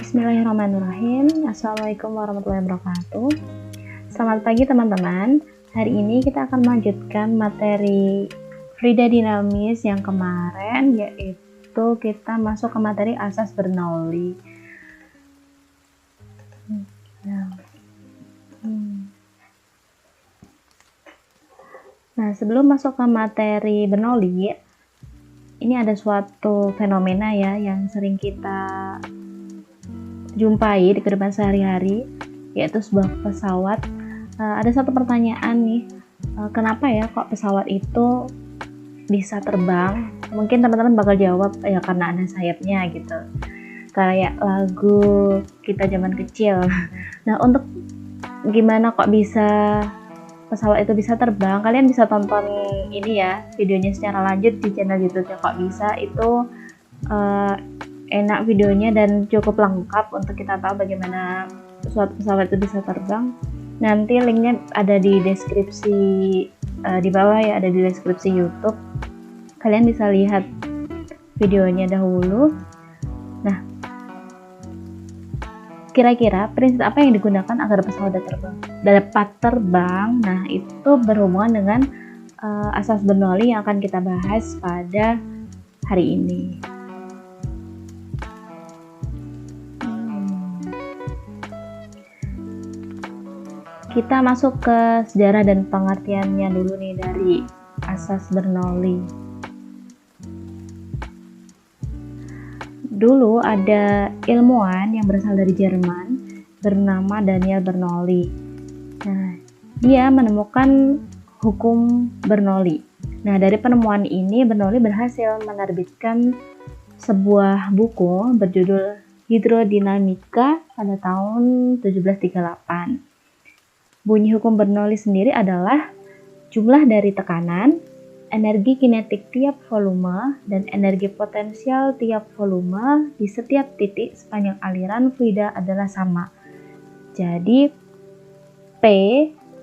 Bismillahirrahmanirrahim. Assalamualaikum warahmatullahi wabarakatuh. Selamat pagi teman-teman. Hari ini kita akan melanjutkan materi fluida dinamis yang kemarin, yaitu kita masuk ke materi asas Bernoulli. Nah, sebelum masuk ke materi Bernoulli, ini ada suatu fenomena ya yang sering kita jumpai di kehidupan sehari-hari, yaitu sebuah pesawat. Ada satu pertanyaan nih, kenapa ya kok pesawat itu bisa terbang? Mungkin teman-teman bakal jawab ya karena ada sayapnya gitu, kayak lagu kita zaman kecil. Nah, untuk gimana kok bisa pesawat itu bisa terbang, kalian bisa tonton ini ya, videonya secara lanjut di channel YouTube-nya Kok Bisa. Itu enak videonya dan cukup lengkap untuk kita tahu bagaimana suatu pesawat itu bisa terbang. Nanti linknya ada di deskripsi di bawah ya, ada di deskripsi YouTube. Kalian bisa lihat videonya dahulu. Nah, kira-kira prinsip apa yang digunakan agar pesawat dapat terbang? Nah, itu berhubungan dengan asas Bernoulli yang akan kita bahas pada hari ini. Kita masuk ke sejarah dan pengertiannya dulu nih dari asas Bernoulli. Dulu ada ilmuwan yang berasal dari Jerman bernama Daniel Bernoulli. Nah, dia menemukan hukum Bernoulli. Nah, dari penemuan ini Bernoulli berhasil menerbitkan sebuah buku berjudul Hidrodinamika pada tahun 1738. Bunyi hukum Bernoulli sendiri adalah jumlah dari tekanan, energi kinetik tiap volume, dan energi potensial tiap volume di setiap titik sepanjang aliran fluida adalah sama. Jadi, P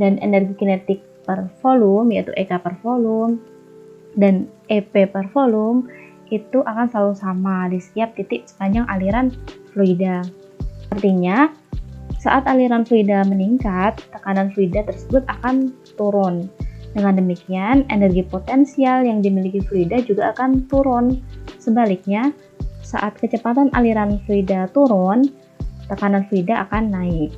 dan energi kinetik per volume, yaitu EK per volume, dan EP per volume, itu akan selalu sama di setiap titik sepanjang aliran fluida. Artinya, saat aliran fluida meningkat, tekanan fluida tersebut akan turun. Dengan demikian, energi potensial yang dimiliki fluida juga akan turun. Sebaliknya, saat kecepatan aliran fluida turun, tekanan fluida akan naik.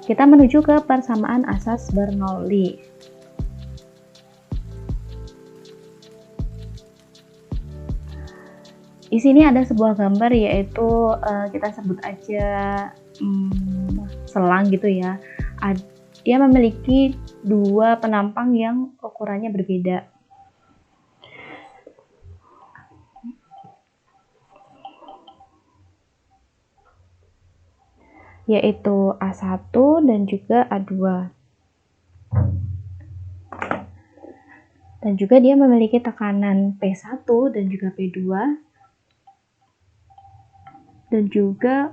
Kita menuju ke persamaan asas Bernoulli. Di sini ada sebuah gambar, yaitu kita sebut aja selang gitu ya. Dia memiliki dua penampang yang ukurannya berbeda. Yaitu A1 dan juga A2. Dan juga dia memiliki tekanan P1 dan juga P2. Dan juga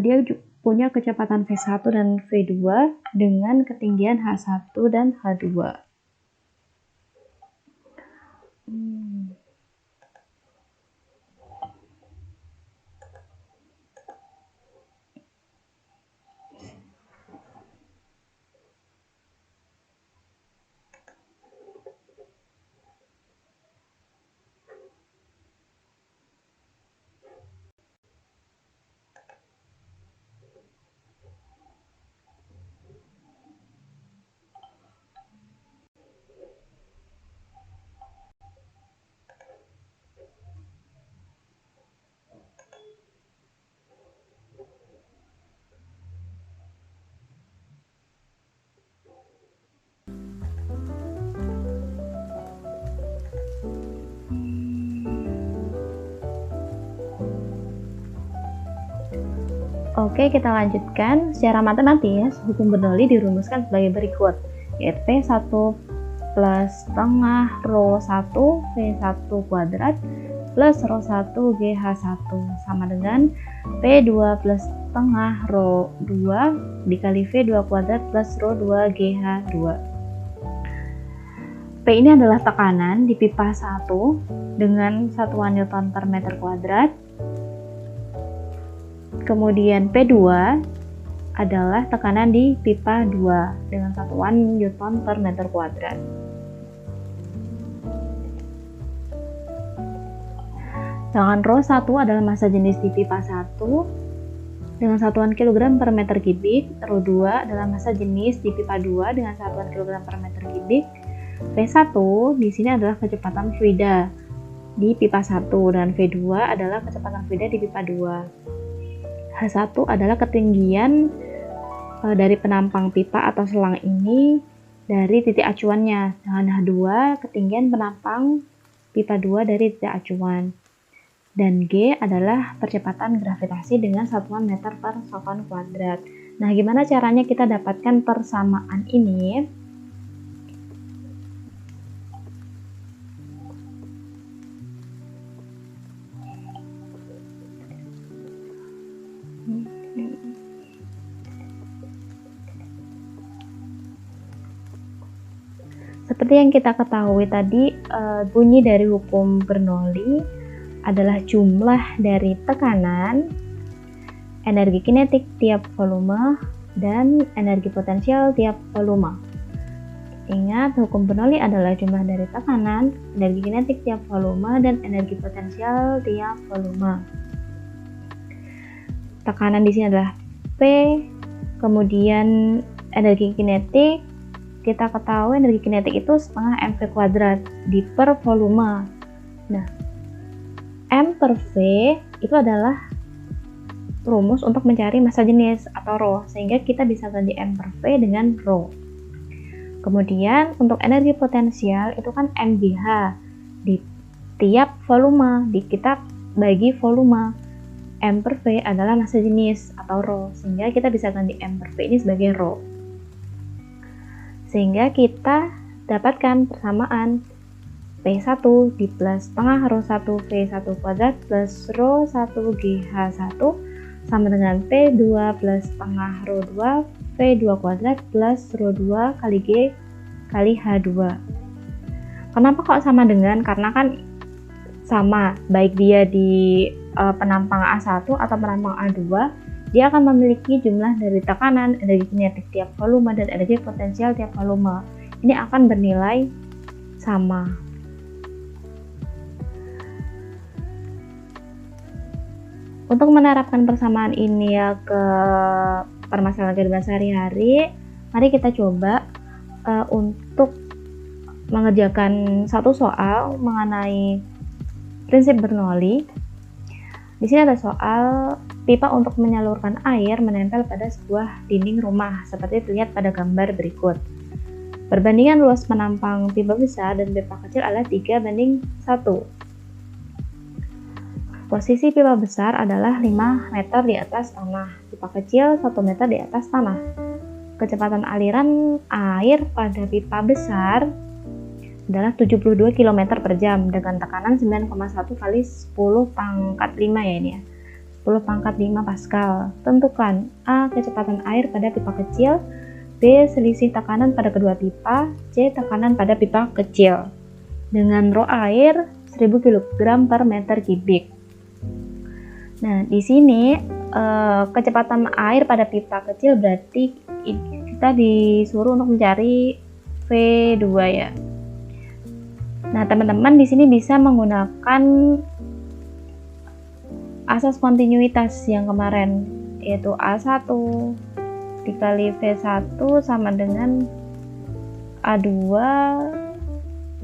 dia punya kecepatan V1 dan V2 dengan ketinggian H1 dan H2. Oke, kita lanjutkan. Secara matematis, hukum Bernoulli dirumuskan sebagai berikut, yaitu P1 plus setengah rho 1 V1 kuadrat plus rho 1 GH1 sama dengan P2 plus setengah rho 2 dikali V2 kuadrat plus rho 2 GH2. P ini adalah tekanan di pipa 1 dengan satuan Newton per meter kuadrat. Kemudian P2 adalah tekanan di pipa 2 dengan satuan Newton per meter kuadrat. Sedangkan rho 1 adalah massa jenis di pipa 1 dengan satuan kilogram per meter kubik. Rho 2 adalah massa jenis di pipa 2 dengan satuan kilogram per meter kubik. V1 di sini adalah kecepatan fluida di pipa 1 dan V2 adalah kecepatan fluida di pipa 2. H1 adalah ketinggian dari penampang pipa atau selang ini dari titik acuannya. Dengan H2 ketinggian penampang pipa 2 dari titik acuan. Dan G adalah percepatan gravitasi dengan satuan meter per sekon kuadrat. Nah, gimana caranya kita dapatkan persamaan ini? Seperti yang kita ketahui tadi, bunyi dari hukum Bernoulli adalah jumlah dari tekanan, energi kinetik tiap volume, dan energi potensial tiap volume. Ingat, hukum Bernoulli adalah jumlah dari tekanan, energi kinetik tiap volume, dan energi potensial tiap volume. Tekanan di sini adalah P, kemudian energi kinetik, kita ketahui energi kinetik itu setengah mv kuadrat di per volume. Nah, M per V itu adalah rumus untuk mencari massa jenis atau rho, sehingga kita bisa ganti M per V dengan rho. Kemudian untuk energi potensial itu kan MGH di tiap volume, kita bagi volume. M per V adalah massa jenis atau rho, sehingga kita bisa ganti M per V ini sebagai rho. Sehingga kita dapatkan persamaan P1 di plus setengah rho 1 V1 kuadrat plus rho 1 GH1 sama dengan P2 plus setengah rho 2 V2 kuadrat plus rho 2 kali G kali H2. Kenapa kok sama dengan? Karena kan sama, baik dia di penampang A1 atau penampang A2, dia akan memiliki jumlah dari tekanan, energi kinetik tiap volume, dan energi potensial tiap volume. Ini akan bernilai sama. Untuk menerapkan persamaan ini ya ke permasalahan kehidupan sehari-hari, mari kita coba untuk mengerjakan satu soal mengenai prinsip Bernoulli. Di sini ada soal pipa untuk menyalurkan air menempel pada sebuah dinding rumah seperti terlihat pada gambar berikut. Perbandingan luas penampang pipa besar dan pipa kecil adalah 3:1. Posisi pipa besar adalah 5 meter di atas tanah, pipa kecil 1 meter di atas tanah. Kecepatan aliran air pada pipa besar adalah 72 km per jam dengan tekanan 9,1 kali 10 pangkat 5 ya ini ya. 10 pangkat 5 Pascal. Tentukan A. Kecepatan air pada pipa kecil, B. Selisih tekanan pada kedua pipa, C. Tekanan pada pipa kecil. Dengan rho air 1000 kg per meter kubik. Nah, di sini kecepatan air pada pipa kecil berarti kita disuruh untuk mencari V2 ya. Nah, teman-teman di sini bisa menggunakan asas kontinuitas yang kemarin, yaitu A1 dikali V1 sama dengan A2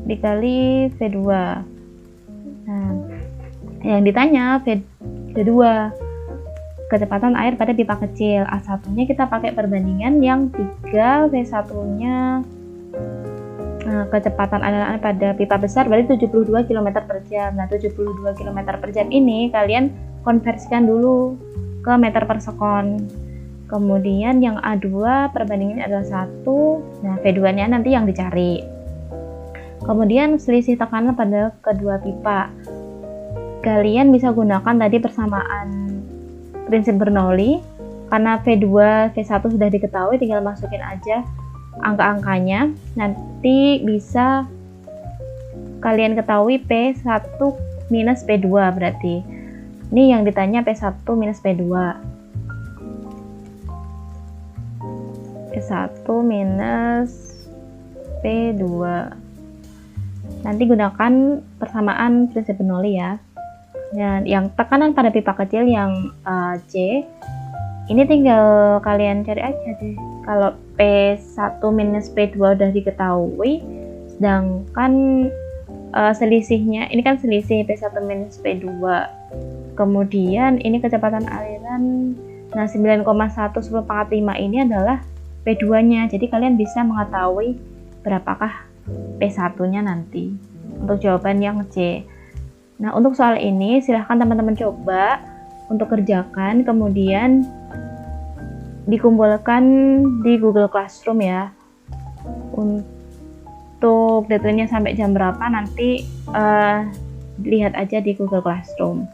dikali V2. Nah, yang ditanya V2, kecepatan air pada pipa kecil. A1-nya kita pakai perbandingan yang 3, V1-nya kecepatan aliran pada pipa besar berarti 72 km per jam. Nah, 72 km per jam ini kalian konversikan dulu ke meter per sekon. Kemudian yang A2 perbandingannya adalah 1. Nah, V2-nya nanti yang dicari. Kemudian selisih tekanan pada kedua pipa. Kalian bisa gunakan tadi persamaan prinsip Bernoulli. Karena V2, V1 sudah diketahui, tinggal masukin aja angka-angkanya. Nanti bisa kalian ketahui P1 minus P2 berarti. Ini yang ditanya P1 minus P2. P1 minus P2. Nanti gunakan persamaan prinsip Bernoulli ya. Dan yang tekanan pada pipa kecil yang C, ini tinggal kalian cari aja deh. Kalau P1 minus P2 udah diketahui, sedangkan selisihnya, ini kan selisih P1 minus P2. Kemudian ini kecepatan aliran, nah 9,1/10⁵ ini adalah P2-nya. Jadi kalian bisa mengetahui berapakah P1-nya nanti. Untuk jawaban yang C. Nah, untuk soal ini silahkan teman-teman coba untuk kerjakan, kemudian dikumpulkan di Google Classroom ya. Untuk deadline-nya sampai jam berapa nanti lihat aja di Google Classroom.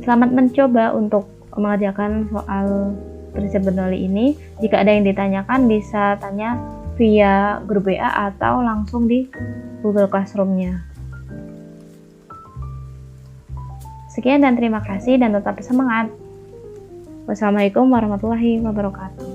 Selamat mencoba untuk mengerjakan soal prinsip Bernoulli ini. Jika ada yang ditanyakan bisa tanya via grup WA atau langsung di Google Classroom-nya. Sekian dan terima kasih dan tetap semangat. Wassalamualaikum warahmatullahi wabarakatuh.